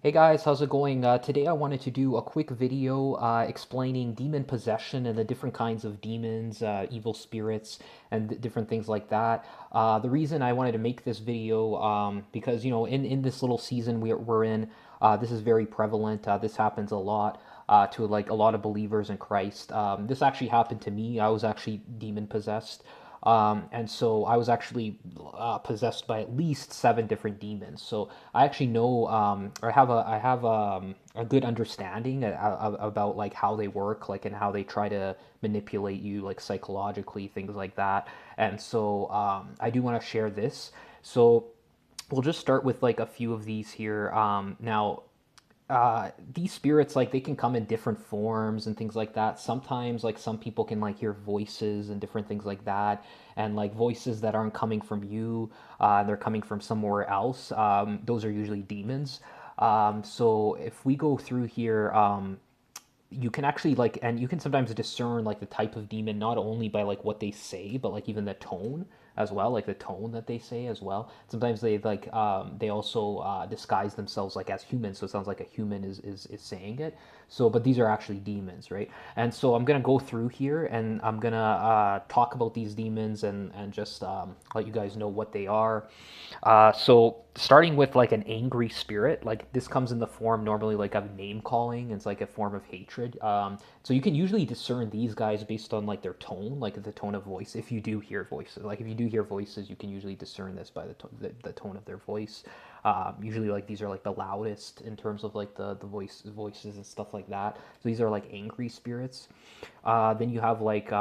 Hey guys, how's it going? Today I wanted to do a quick video explaining demon possession and the different kinds of demons, evil spirits, and different things like that. The reason I wanted to make this video because in this little season we're in, this is very prevalent. This happens a lot to like a lot of believers in Christ. This actually happened to me. I was actually demon possessed. And so I was actually possessed by at least seven different demons. So I actually know, or I have a good understanding about like how they work, like and how they try to manipulate you, like psychologically, things like that. And so I do want to share this. So we'll just start with like a few of these here. Now, these spirits like they can come in different forms and things like that. Sometimes like some people can like hear voices and different things like that, and like voices that aren't coming from you, they're coming from somewhere else. Those are usually demons. So if we go through here, you can actually like, and you can sometimes discern like the type of demon not only by like what they say, but like even the tone as well, like the tone that they say as well. Sometimes they like they also disguise themselves like as humans, so it sounds like a human is saying it. So but these are actually demons, right? And so I'm gonna go through here and I'm gonna talk about these demons and just let you guys know what they are. So starting with like an angry spirit, like this comes in the form normally like of name calling. It's like a form of hatred. So you can usually discern these guys based on like their tone, like the tone of voice. If you do hear voices, like if you do hear voices, you can usually discern this by the tone of their voice. Usually like these are like the loudest in terms of like the voices and stuff like that. So these are like angry spirits. Then you have like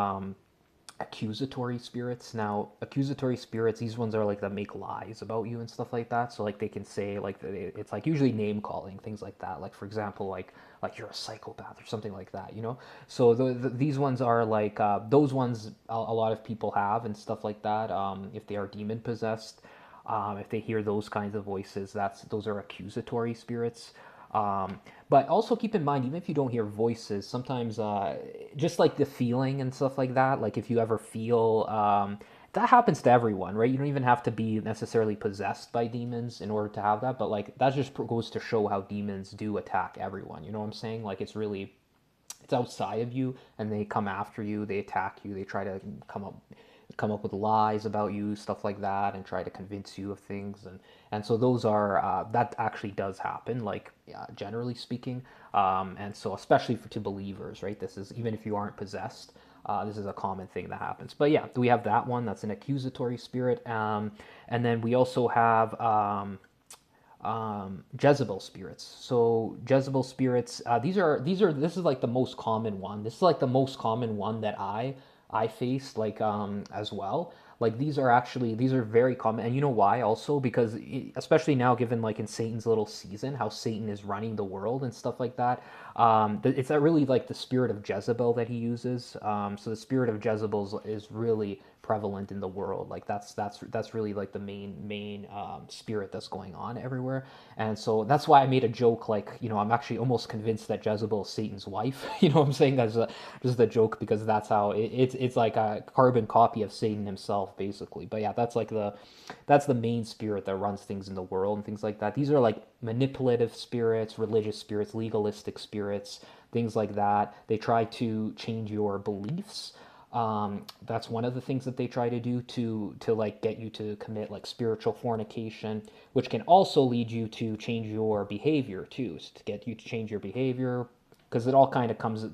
accusatory spirits. Now, accusatory spirits, these ones are like that make lies about you and stuff like that. So like they can say like it's like usually name calling, things like that. Like for example, like you're a psychopath or something like that, you know. So these ones are like those ones a lot of people have and stuff like that. If they are demon possessed, if they hear those kinds of voices, those are accusatory spirits. But also keep in mind, even if you don't hear voices, sometimes just like the feeling and stuff like that, like if you ever feel, that happens to everyone, right? You don't even have to be necessarily possessed by demons in order to have that, but like that just goes to show how demons do attack everyone. You know what I'm saying? Like it's outside of you and they come after you, they attack you, they try to come up with lies about you, stuff like that, and try to convince you of things. And so those are that actually does happen, like generally speaking. And so especially to believers, right? This is even if you aren't possessed. This is a common thing that happens. But yeah, we have that one. That's an accusatory spirit. And then we also have Jezebel spirits. So Jezebel spirits, this is like the most common one. This is like the most common one that I faced like as well. Like these are very common, and you know why also because especially now given like in Satan's little season, how Satan is running the world and stuff like that. It's that really like the spirit of Jezebel that he uses. So the spirit of Jezebel is really prevalent in the world. Like that's really like the main spirit that's going on everywhere. And so that's why I made a joke like I'm actually almost convinced that Jezebel is Satan's wife. You know what I'm saying? That's just a joke because that's how it's like a carbon copy of Satan himself basically. But yeah, that's the main spirit that runs things in the world and things like that. These are like manipulative spirits, religious spirits, legalistic spirits, things like that. They try to change your beliefs. That's one of the things that they try to do to like get you to commit like spiritual fornication, which can also lead you to change your behavior too, to get you to change your behavior, because it all kind of comes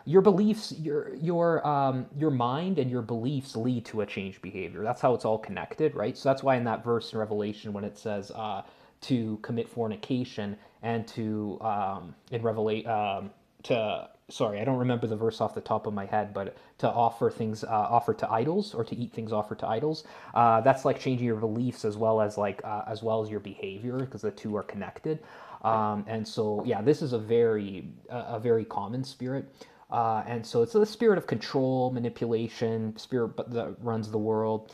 your beliefs, your mind and your beliefs lead to a changed behavior. That's how it's all connected, right? So that's why in that verse in Revelation when it says to commit fornication and to in Revelation to sorry, I don't remember the verse off the top of my head, but to offer things offered to idols or to eat things offered to idols, that's like changing your beliefs as well as your behavior because the two are connected. And so yeah, this is a very common spirit. And so it's the spirit of control, manipulation, spirit that runs the world.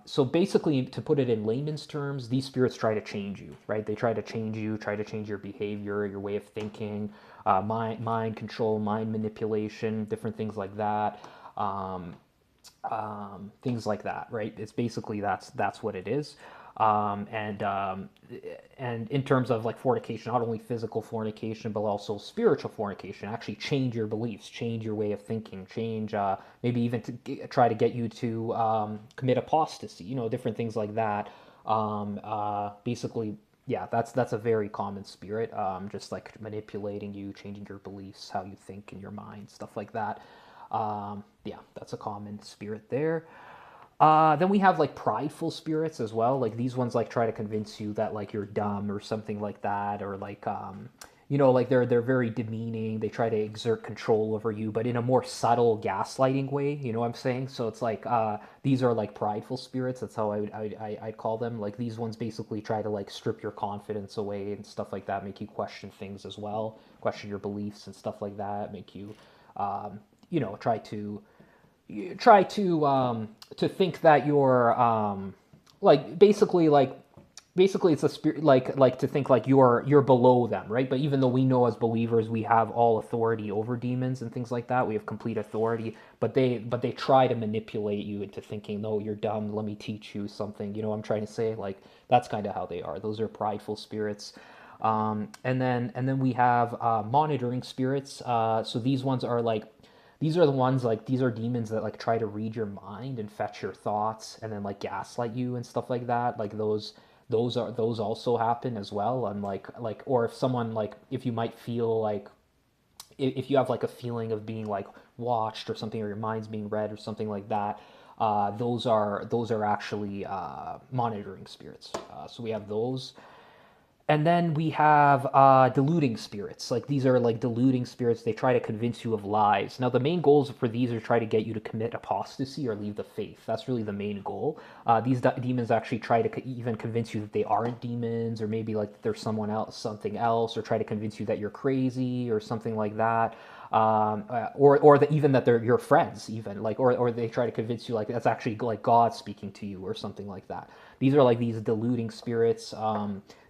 So basically, to put it in layman's terms, these spirits try to change you, right? They try to change you, try to change your behavior, your way of thinking, mind control, mind manipulation, different things like that. Things like that, right? It's basically that's what it is. And and in terms of like fornication, not only physical fornication but also spiritual fornication, actually change your beliefs, change your way of thinking, change maybe even to try to get you to commit apostasy, different things like that. Basically, yeah, that's a very common spirit. Just like manipulating you, changing your beliefs, how you think in your mind, stuff like that. Yeah, that's a common spirit there. Then we have like prideful spirits as well. Like these ones like try to convince you that like you're dumb or something like that, or like like they're very demeaning. They try to exert control over you, but in a more subtle gaslighting way. You know what I'm saying? So it's like these are like prideful spirits. That's how I call them. Like these ones basically try to like strip your confidence away and stuff like that, make you question things as well, question your beliefs and stuff like that, make you try to to think that you're like basically it's a spirit like to think like you're below them, right? But even though we know as believers we have all authority over demons and things like that, we have complete authority, but they try to manipulate you into thinking, no, you're dumb, let me teach you something. You know what I'm trying to say? Like that's kind of how they are. Those are prideful spirits. And then we have monitoring spirits. So these are the ones like these are demons that like try to read your mind and fetch your thoughts and then like gaslight you and stuff like that. Like those also happen as well. And like or if someone like if you might feel like if you have like a feeling of being like watched or something, or your mind's being read or something like that, those are actually monitoring spirits. So we have those. And then we have deluding spirits. Like these are like deluding spirits. They try to convince you of lies. Now the main goals for these are try to get you to commit apostasy or leave the faith. That's really the main goal. These demons actually try to even convince you that they aren't demons, or maybe like there's someone else, something else, or try to convince you that you're crazy or something like that. Or that even that they're your friends, even like, or they try to convince you like that's actually like God speaking to you or something like that. These are like these deluding spirits.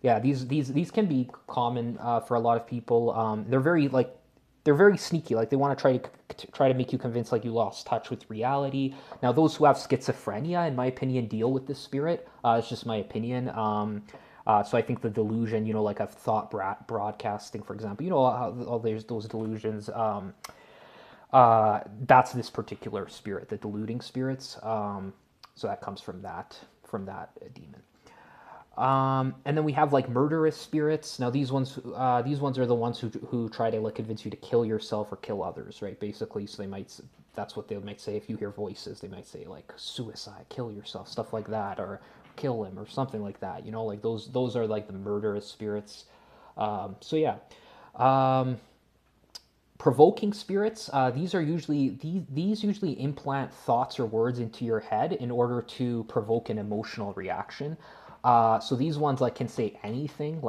Yeah, these can be common for a lot of people. They're very sneaky. Like they want to try to make you convince like you lost touch with reality. Now, those who have schizophrenia, in my opinion, deal with this spirit. It's just my opinion. So I think the delusion, like of thought broadcasting, for example, how there's those delusions. That's this particular spirit, the deluding spirits. So that comes from that demon. And then we have like murderous spirits. Now these ones are the ones who try to like convince you to kill yourself or kill others, right? Basically, so that's what they might say if you hear voices. They might say like suicide, kill yourself, stuff like that, or kill him or something like that. Like those are like the murderous spirits. So yeah. Provoking spirits, these usually implant thoughts or words into your head in order to provoke an emotional reaction. So these ones like can say anything,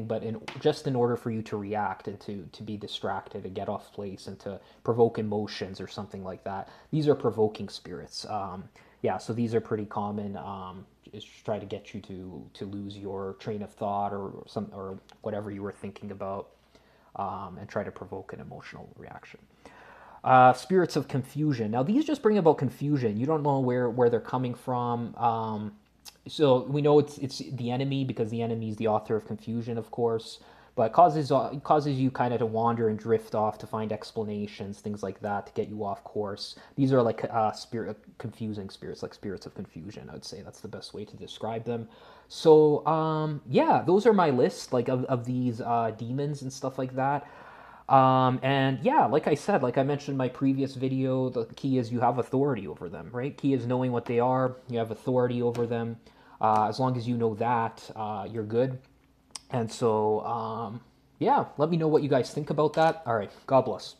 but just in order for you to react and to be distracted and get off place and to provoke emotions or something like that. These are provoking spirits. Yeah, so these are pretty common. Is try to get you to lose your train of thought or whatever you were thinking about, and try to provoke an emotional reaction. Spirits of confusion. Now these just bring about confusion. You don't know where they're coming from. So we know it's the enemy, because the enemy is the author of confusion, of course. But it causes you kind of to wander and drift off to find explanations, things like that, to get you off course. These are like confusing spirits, like spirits of confusion. I would say that's the best way to describe them. So yeah, those are my list like of these demons and stuff like that. And yeah, like I said, like I mentioned in my previous video, the key is you have authority over them, right? Key is knowing what they are. You have authority over them. As long as you know that, you're good. And so, yeah, let me know what you guys think about that. All right, God bless.